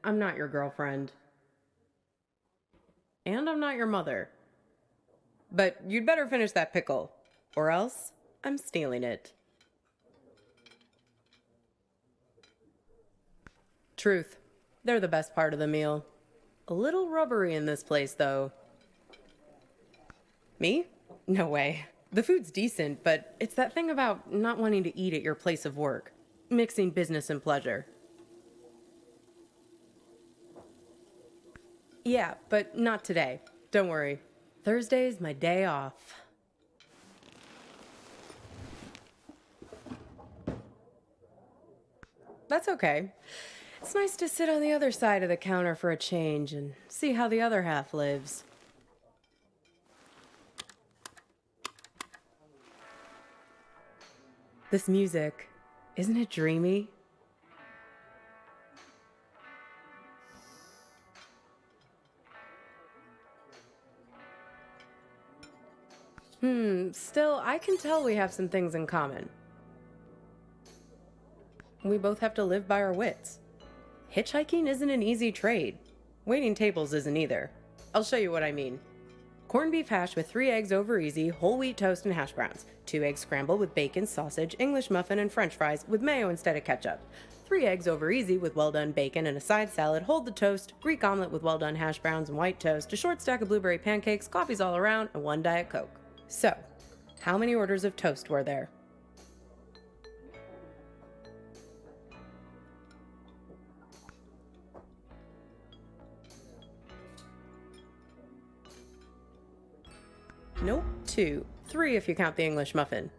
I'm not your girlfriend. And I'm not your mother. But you'd better finish that pickle, or else I'm stealing it. Truth. They're the best part of the meal. A little rubbery in this place, though. Me? No way. The food's decent, but it's that thing about not wanting to eat at your place of work. Mixing business and pleasure. Yeah, but not today. Don't worry. Thursday's my day off. That's okay. It's nice to sit on the other side of the counter for a change and see how the other half lives. This music, isn't it dreamy? Still, I can tell we have some things in common. We both have to live by our wits. Hitchhiking isn't an easy trade. Waiting tables isn't either. I'll show you what I mean. Corned beef hash with 3 eggs over easy, whole wheat toast and hash browns. 2 eggs scrambled with bacon, sausage, English muffin, and french fries with mayo instead of ketchup. 3 eggs over easy with well done bacon and a side salad, hold the toast, Greek omelet with well done hash browns and white toast, a short stack of blueberry pancakes, coffees all around, and 1 Diet Coke. So, how many orders of toast were there? Nope, 2. 3 if you count the English muffin.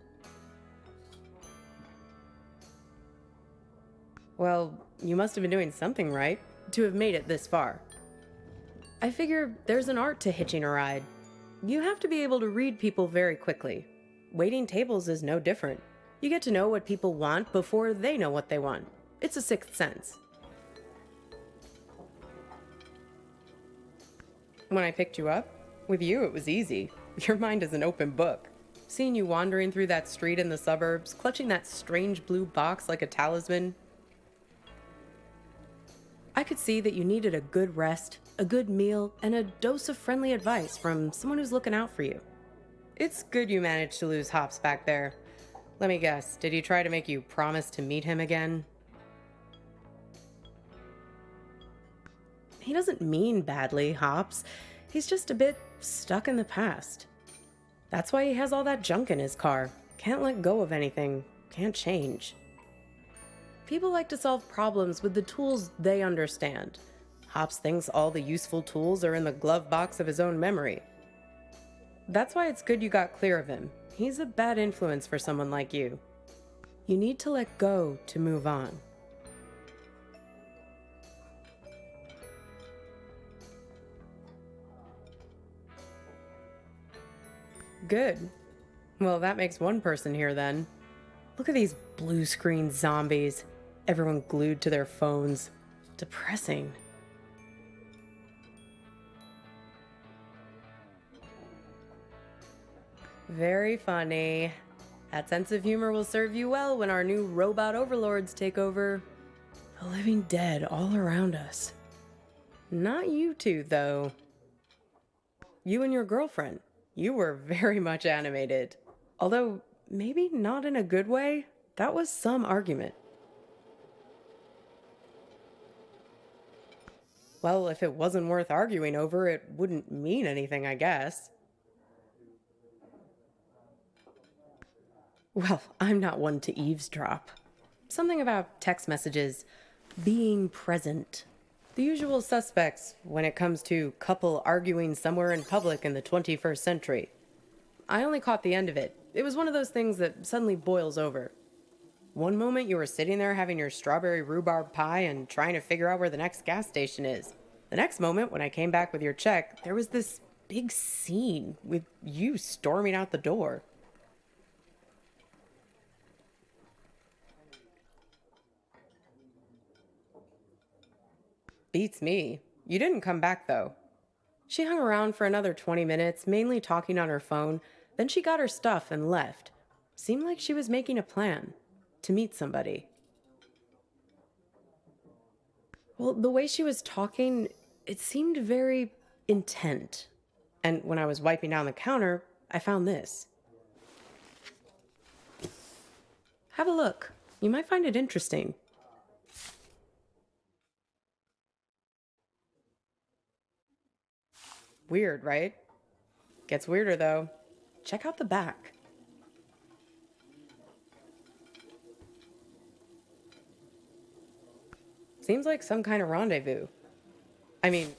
Well, you must have been doing something right to have made it this far. I figure there's an art to hitching a ride. You have to be able to read people very quickly. Waiting tables is no different. You get to know what people want before they know what they want. It's a sixth sense. When I picked you up, with you it was easy. Your mind is an open book. Seeing you wandering through that street in the suburbs, clutching that strange blue box like a talisman, I could see that you needed a good rest, a good meal, and a dose of friendly advice from someone who's looking out for you. It's good you managed to lose Hops back there. Let me guess, did he try to make you promise to meet him again? He doesn't mean badly, Hops. He's just a bit stuck in the past. That's why he has all that junk in his car. Can't let go of anything. Can't change. People like to solve problems with the tools they understand. Hops thinks all the useful tools are in the glove box of his own memory. That's why it's good you got clear of him. He's a bad influence for someone like you. You need to let go to move on. Good. Well, that makes one person here then. Look at these blue screen zombies. Everyone glued to their phones. Depressing. Very funny. That sense of humor will serve you well when our new robot overlords take over. The living dead all around us. Not you two, though. You and your girlfriend. You were very much animated. Although, maybe not in a good way. That was some argument. Well, if it wasn't worth arguing over, it wouldn't mean anything, I guess. Well, I'm not one to eavesdrop. Something about text messages being present. The usual suspects when it comes to couple arguing somewhere in public in the 21st century. I only caught the end of it. It was one of those things that suddenly boils over. One moment you were sitting there having your strawberry rhubarb pie and trying to figure out where the next gas station is. The next moment, when I came back with your check, there was this big scene with you storming out the door. Beats me. You didn't come back, though. She hung around for another 20 minutes, mainly talking on her phone. Then she got her stuff and left. Seemed like she was making a plan to meet somebody. Well, the way she was talking, it seemed very intent. And when I was wiping down the counter, I found this. Have a look. You might find it interesting. Weird, right? Gets weirder, though. Check out the back. Seems like some kind of rendezvous. I mean,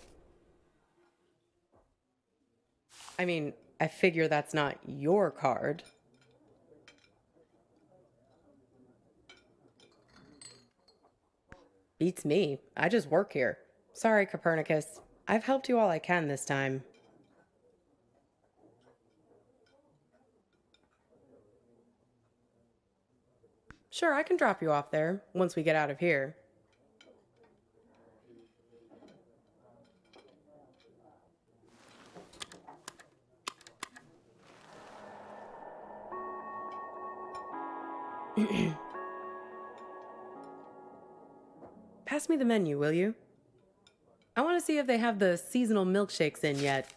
I figure that's not your card. Beats me. I just work here. Sorry, Copernicus. I've helped you all I can this time. Sure, I can drop you off there once we get out of here. Pass me the menu, will you? I want to see if they have the seasonal milkshakes in yet.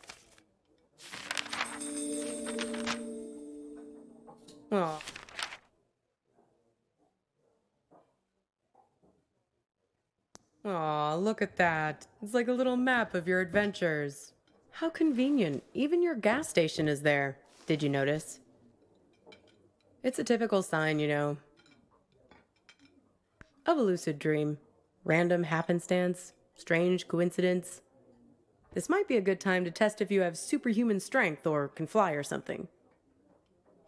Aw. Aw, look at that. It's like a little map of your adventures. How convenient. Even your gas station is there. Did you notice? It's a typical sign, you know, of a lucid dream. Random happenstance, strange coincidence. This might be a good time to test if you have superhuman strength or can fly or something.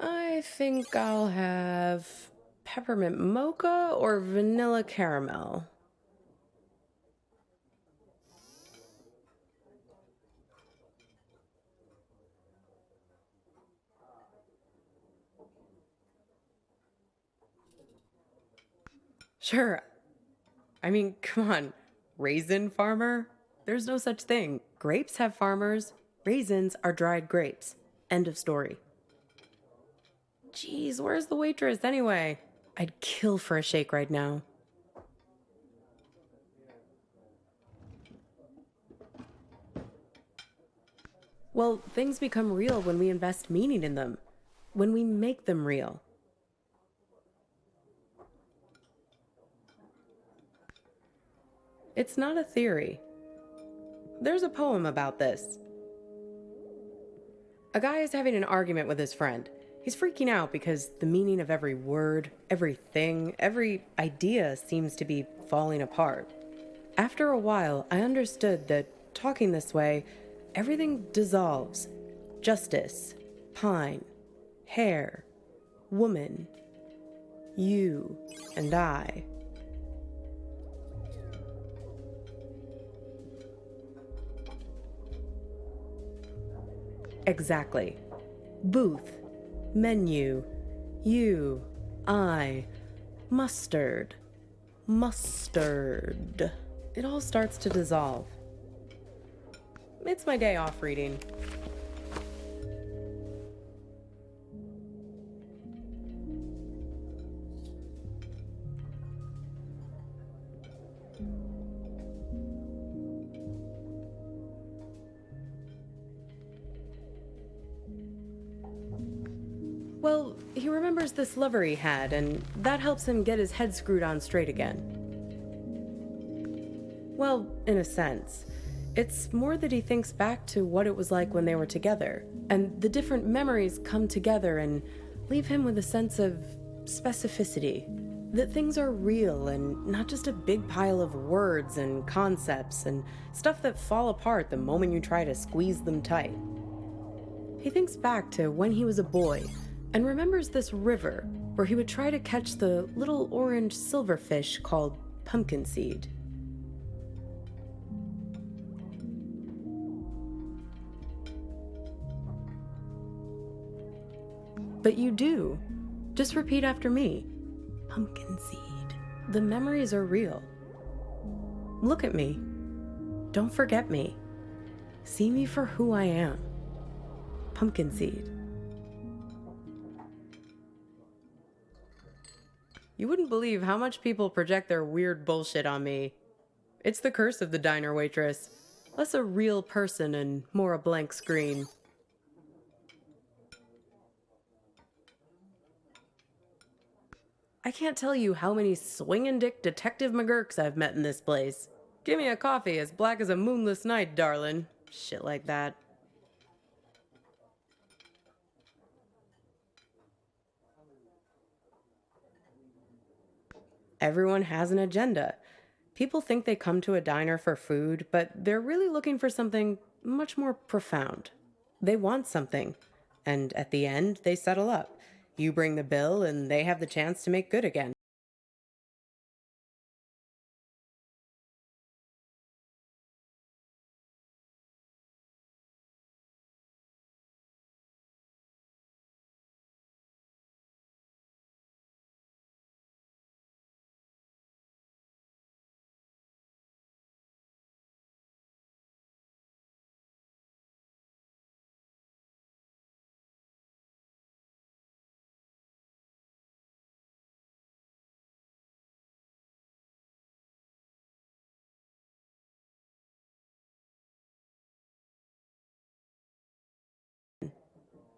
I think I'll have peppermint mocha or vanilla caramel. Sure. I mean, come on. Raisin farmer? There's no such thing. Grapes have farmers. Raisins are dried grapes. End of story. Geez, where's the waitress anyway? I'd kill for a shake right now. Well, things become real when we invest meaning in them, when we make them real. It's not a theory. There's a poem about this. A guy is having an argument with his friend. He's freaking out because the meaning of every word, everything, every idea seems to be falling apart. After a while, I understood that talking this way, everything dissolves. Justice, pine, hair, woman, you, and I. Exactly. Booth, menu, you, I, mustard, mustard. It all starts to dissolve. It's my day off reading. Well, he remembers this lover he had, and that helps him get his head screwed on straight again. Well, in a sense. It's more that he thinks back to what it was like when they were together, and the different memories come together and leave him with a sense of specificity. That things are real and not just a big pile of words and concepts and stuff that fall apart the moment you try to squeeze them tight. He thinks back to when he was a boy and remembers this river where he would try to catch the little orange silverfish called pumpkin seed. But you do. Just repeat after me. Pumpkin seed. The memories are real. Look at me. Don't forget me. See me for who I am. Pumpkin seed. You wouldn't believe how much people project their weird bullshit on me. It's the curse of the diner waitress. Less a real person and more a blank screen. I can't tell you how many swingin' dick Detective McGurks I've met in this place. Give me a coffee as black as a moonless night, darlin'. Shit like that. Everyone has an agenda. People think they come to a diner for food, but they're really looking for something much more profound. They want something, and at the end, they settle up. You bring the bill, and they have the chance to make good again.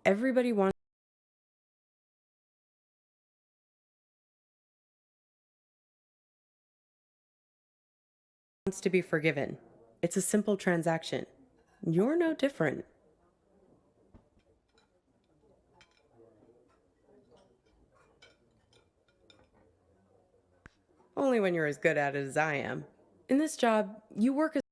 Everybody wants to be forgiven. It's a simple transaction. You're no different. Only when you're as good at it as I am. In this job, you work as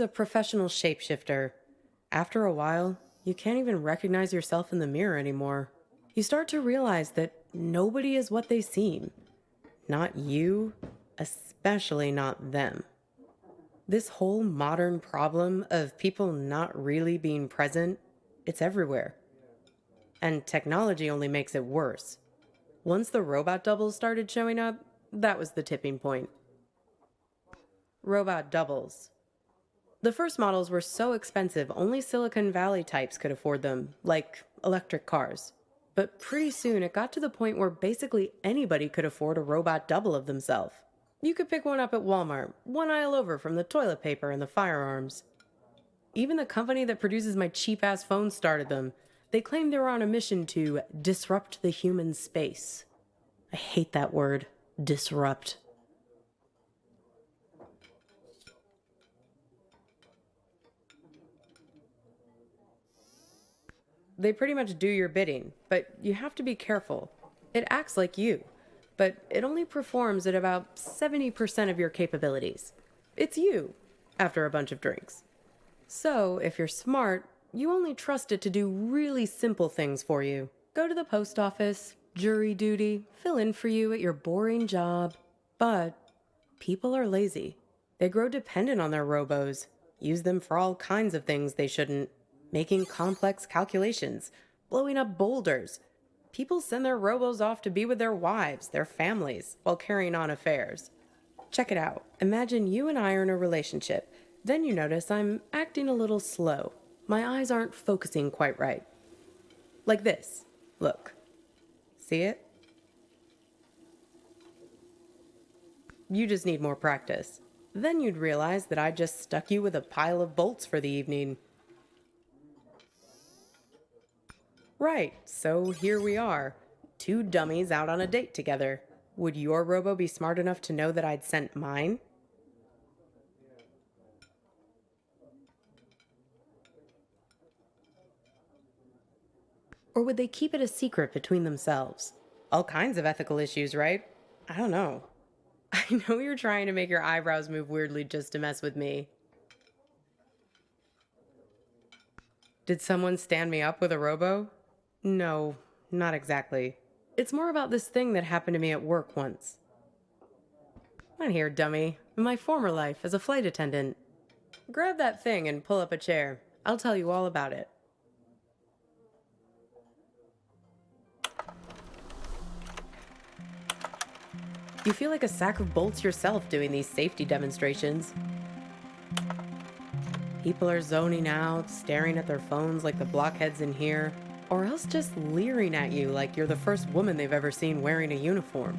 a professional shapeshifter. After a while, you can't even recognize yourself in the mirror anymore. You start to realize that nobody is what they seem. Not you, especially not them. This whole modern problem of people not really being present, it's everywhere. And technology only makes it worse. Once the robot doubles started showing up, that was the tipping point. Robot doubles. The first models were so expensive, only Silicon Valley types could afford them, like electric cars. But pretty soon it got to the point where basically anybody could afford a robot double of themselves. You could pick one up at Walmart, one aisle over from the toilet paper and the firearms. Even the company that produces my cheap-ass phones started them. They claimed they were on a mission to disrupt the human space. I hate that word, disrupt. They pretty much do your bidding, but you have to be careful. It acts like you, but it only performs at about 70% of your capabilities. It's you, after a bunch of drinks. So, if you're smart, you only trust it to do really simple things for you. Go to the post office, jury duty, fill in for you at your boring job. But people are lazy. They grow dependent on their robos, use them for all kinds of things they shouldn't, making complex calculations, blowing up boulders. People send their robos off to be with their wives, their families, while carrying on affairs. Check it out. Imagine you and I are in a relationship. Then you notice I'm acting a little slow. My eyes aren't focusing quite right. Like this. Look. See it? You just need more practice. Then you'd realize that I just stuck you with a pile of bolts for the evening. Right, so here we are. Two dummies out on a date together. Would your robo be smart enough to know that I'd sent mine? Or would they keep it a secret between themselves? All kinds of ethical issues, right? I don't know. I know you're trying to make your eyebrows move weirdly just to mess with me. Did someone stand me up with a robo? No, not exactly. It's more about this thing that happened to me at work once. Not here, dummy. In my former life as a flight attendant. Grab that thing and pull up a chair. I'll tell you all about it. You feel like a sack of bolts yourself doing these safety demonstrations. People are zoning out, staring at their phones like the blockheads in here. or else just leering at you like you're the first woman they've ever seen wearing a uniform.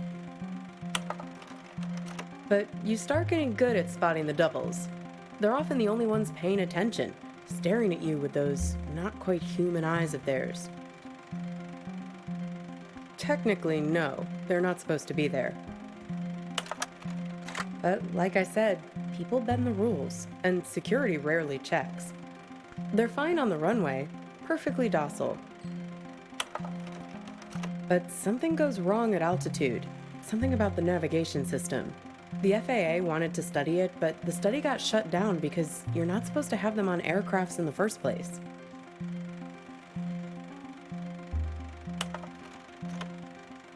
But you start getting good at spotting the doubles. They're often the only ones paying attention, staring at you with those not quite human eyes of theirs. Technically, no, they're not supposed to be there. But like I said, people bend the rules, and security rarely checks. They're fine on the runway, perfectly docile. But something goes wrong at altitude, something about the navigation system. The FAA wanted to study it, but the study got shut down because you're not supposed to have them on aircrafts in the first place.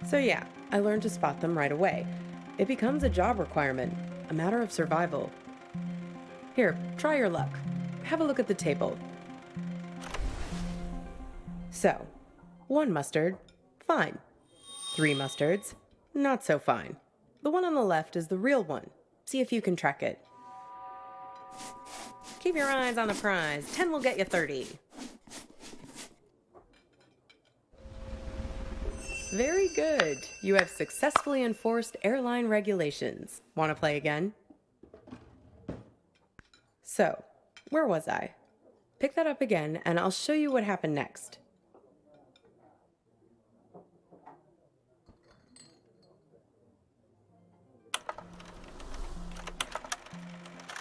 So yeah, I learned to spot them right away. It becomes a job requirement, a matter of survival. Here, try your luck. Have a look at the table. So, 1 mustard, fine. 3 mustards, not so fine. The one on the left is the real one. See if you can track it. Keep your eyes on the prize. 10 will get you 30. Very good. You have successfully enforced airline regulations. Want to play again? So, where was I? Pick that up again, and I'll show you what happened next.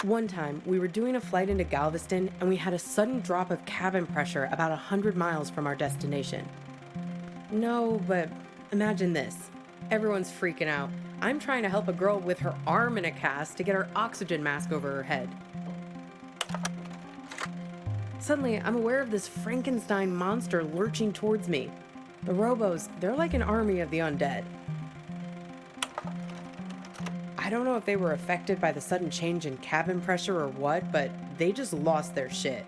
One time, we were doing a flight into Galveston, and we had a sudden drop of cabin pressure about 100 miles from our destination. No, but imagine this. Everyone's freaking out. I'm trying to help a girl with her arm in a cast to get her oxygen mask over her head. Suddenly, I'm aware of this Frankenstein monster lurching towards me. The robos, they're like an army of the undead. I don't know if they were affected by the sudden change in cabin pressure or what, but they just lost their shit.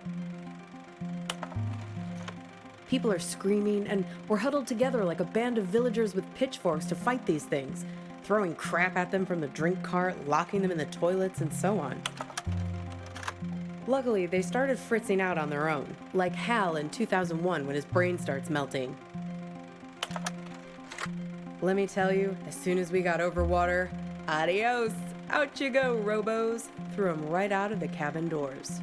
People are screaming, and we're huddled together like a band of villagers with pitchforks to fight these things, throwing crap at them from the drink cart, locking them in the toilets, and so on. Luckily, they started fritzing out on their own, like Hal in 2001 when his brain starts melting. Let me tell you, as soon as we got over water, adios! Out you go, robos! Threw them right out of the cabin doors.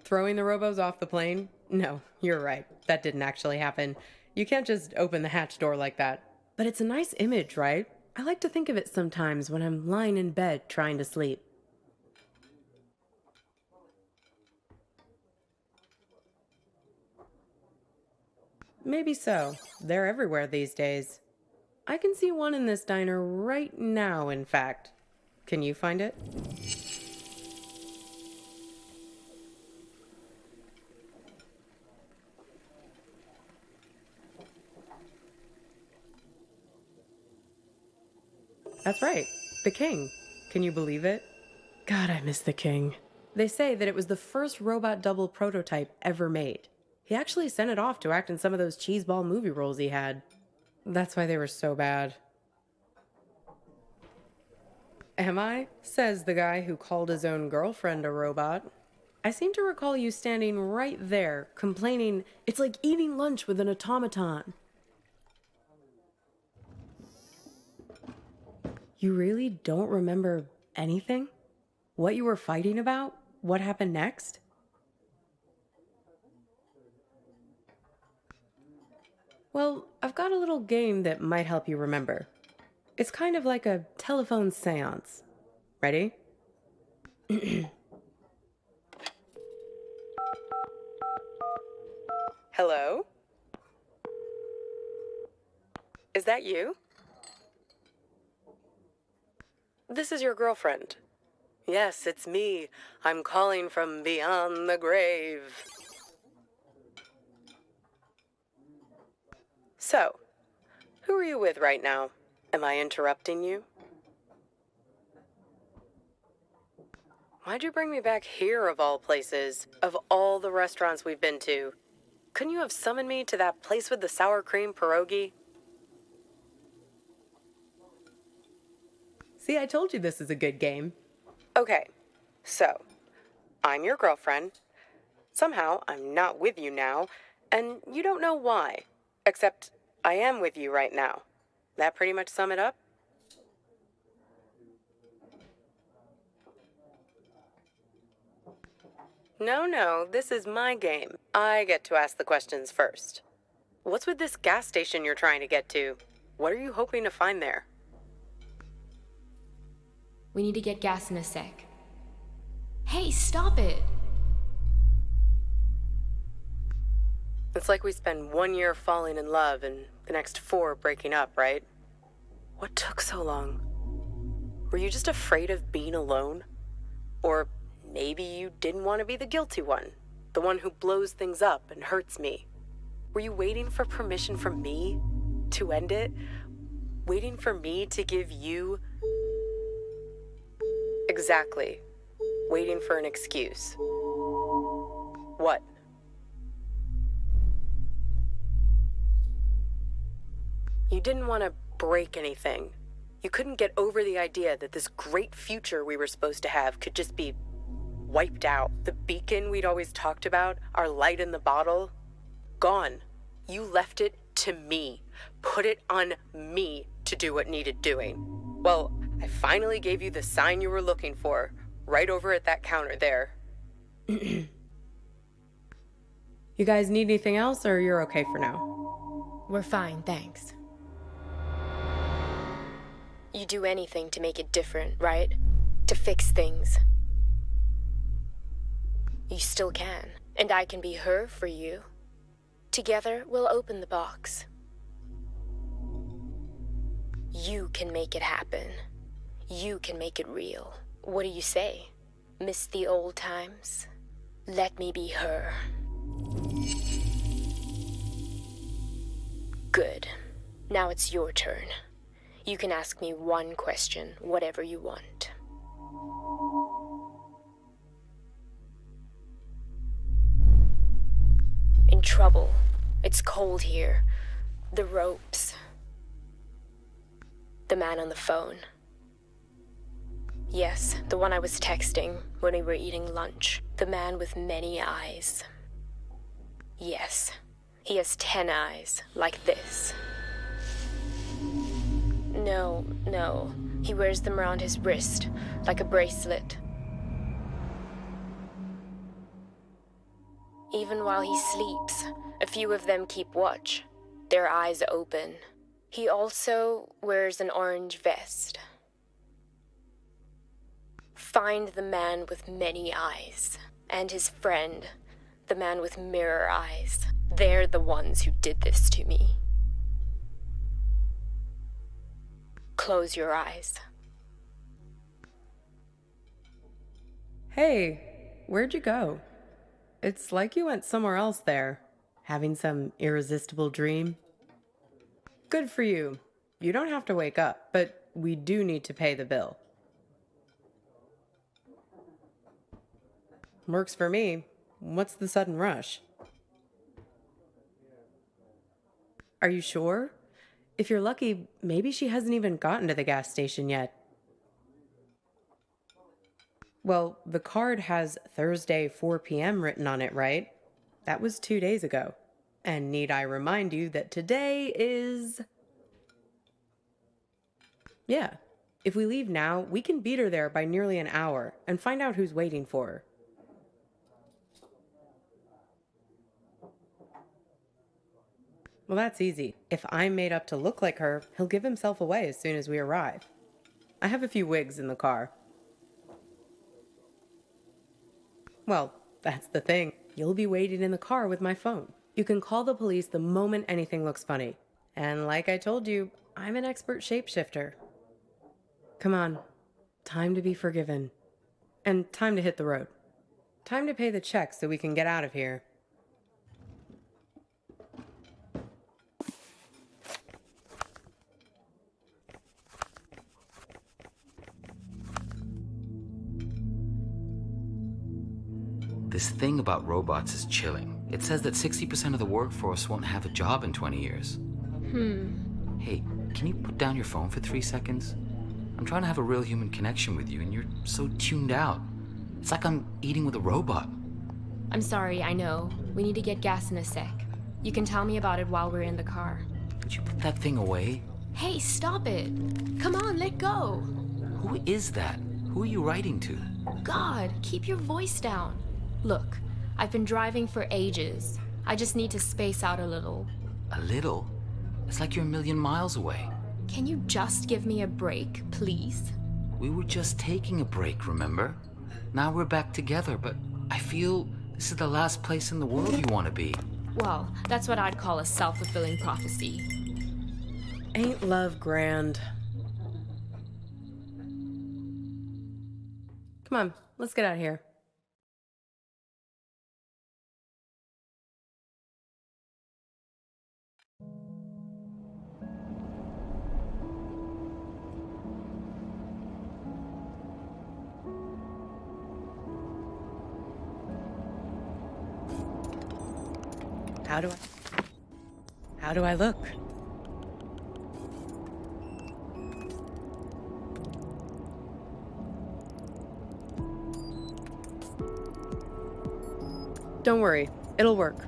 Throwing the robos off the plane? No, you're right. That didn't actually happen. You can't just open the hatch door like that. But it's a nice image, right? I like to think of it sometimes when I'm lying in bed trying to sleep. Maybe so. They're everywhere these days. I can see one in this diner right now, in fact. Can you find it? That's right, the king. Can you believe it? God, I miss the king. They say that it was the first robot double prototype ever made. He actually sent it off to act in some of those cheeseball movie roles he had. That's why they were so bad. Am I? Says the guy who called his own girlfriend a robot. I seem to recall you standing right there, complaining, it's like eating lunch with an automaton. You really don't remember anything? What you were fighting about? What happened next? Well, I've got a little game that might help you remember. It's kind of like a telephone seance. Ready? Hello? Is that you? This is your girlfriend. Yes, it's me. I'm calling from beyond the grave. So, who are you with right now? Am I interrupting you? Why'd you bring me back here of all places, of all the restaurants we've been to? Couldn't you have summoned me to that place with the sour cream pierogi? See, I told you this is a good game. Okay, so I'm your girlfriend. Somehow I'm not with you now, and you don't know why. Except I am with you right now. That pretty much sum it up? No, this is my game. I get to ask the questions first. What's with this gas station you're trying to get to? What are you hoping to find there? We need to get gas in a sec. Hey, stop it! It's like we spend 1 year falling in love and the next 4 breaking up, right? What took so long? Were you just afraid of being alone? Or maybe you didn't want to be the guilty one, the one who blows things up and hurts me. Were you waiting for permission from me to end it? Waiting for me to give you... Exactly. Waiting for an excuse. What? You didn't want to break anything. You couldn't get over the idea that this great future we were supposed to have could just be wiped out. The beacon we'd always talked about, our light in the bottle, gone. You left it to me. Put it on me to do what needed doing. Well, I finally gave you the sign you were looking for, right over at that counter there. You guys need anything else, or you're okay for now? We're fine, thanks. You do anything to make it different, right? To fix things. You still can, and I can be her for you. Together, we'll open the box. You can make it happen. You can make it real. What do you say? Miss the old times? Let me be her. Good. Now it's your turn. You can ask me one question, whatever you want. In trouble. It's cold here. The ropes. The man on the phone. Yes, the one I was texting when we were eating lunch. The man with many eyes. Yes, he has 10 eyes, like this. No, he wears them around his wrist, like a bracelet. Even while he sleeps, a few of them keep watch, their eyes open. He also wears an orange vest. Find the man with many eyes, and his friend, the man with mirror eyes. They're the ones who did this to me. Close your eyes. Hey, where'd you go? It's like you went somewhere else there, having some irresistible dream. Good for you. You don't have to wake up, but we do need to pay the bill. Works for me. What's the sudden rush? Are you sure? If you're lucky, maybe she hasn't even gotten to the gas station yet. Well, the card has Thursday 4 p.m. written on it, right? That was 2 days ago. And need I remind you that today is... Yeah, if we leave now, we can beat her there by nearly an hour and find out who's waiting for her. Well, that's easy. If I'm made up to look like her, he'll give himself away as soon as we arrive. I have a few wigs in the car. Well, that's the thing. You'll be waiting in the car with my phone. You can call the police the moment anything looks funny. And like I told you, I'm an expert shapeshifter. Come on. Time to be forgiven. And time to hit the road. Time to pay the check so we can get out of here. This thing about robots is chilling. It says that 60% of the workforce won't have a job in 20 years. Hey, can you put down your phone for 3 seconds? I'm trying to have a real human connection with you, and you're so tuned out. It's like I'm eating with a robot. I'm sorry, I know. We need to get gas in a sec. You can tell me about it while we're in the car. Would you put that thing away? Hey, stop it! Come on, let go! Who is that? Who are you writing to? God, keep your voice down. Look, I've been driving for ages. I just need to space out a little. A little? It's like you're a million miles away. Can you just give me a break, please? We were just taking a break, remember? Now we're back together, but I feel this is the last place in the world you want to be. Well, that's what I'd call a self-fulfilling prophecy. Ain't love grand? Come on, let's get out of here. How do I look? Don't worry, it'll work.